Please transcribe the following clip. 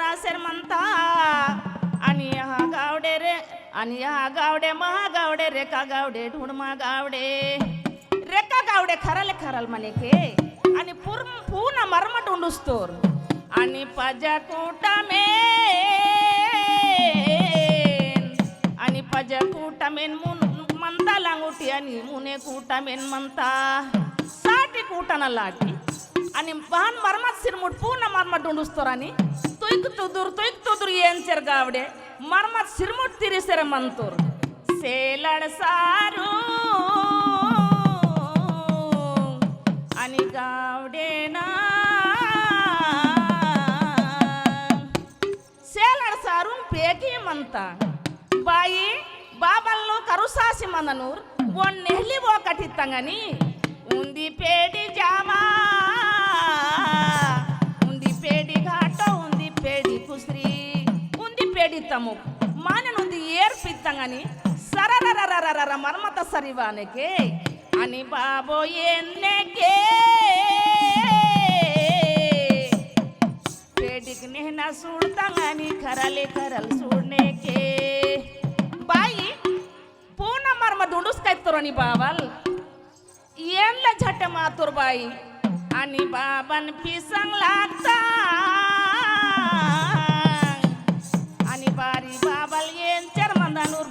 असेल म्हणता आणि हा गावडे रे आणि हा गावडे महागावडे रेखा गावडे ढुणमा गावडे रेखा गावडे खराले खराल म्हणे के आणि पूर्ण मरमट उंडुस्तोर आणि पजा कूटामेन म्हणता लांगोटी आणि मुने कूटामेन म्हणता साठी कूटाना लाटी आणि बहान मरमत सिरमुट पूर्ण मरमट उंडुस्तोर आणि तुईक तुदूर येंचर गावडे मरमत सिरमुट तिरिसेर मंतोर सेलड सारू आणि गावडे ना सेलड सारून पेकी म्हणता बाई బాబల్లో కరుసాసి మననూర్ ఓ నెహ్లి ఓ కటిత్తంగని ఉంది పేడి జామా ఉంది పేడి ఘాట ఉంది పేడి కుస్రి ఉంది పేడి తము మాననుంది ఏర్పిత్తంగని సరరరరరర మర్మత సరివానకే అని బాబో ఎన్నెకే పేడికి నెహన సుడతంగని ఖరలే ఖరల్ సుడనేకే बाई पूर्ण मर्म धुंडूस काय तोरणी बाबाल येनला झट मातुर बाई आणि बाबान पिसंग लागता आणि बारी बाबाल येन चर मंदानूर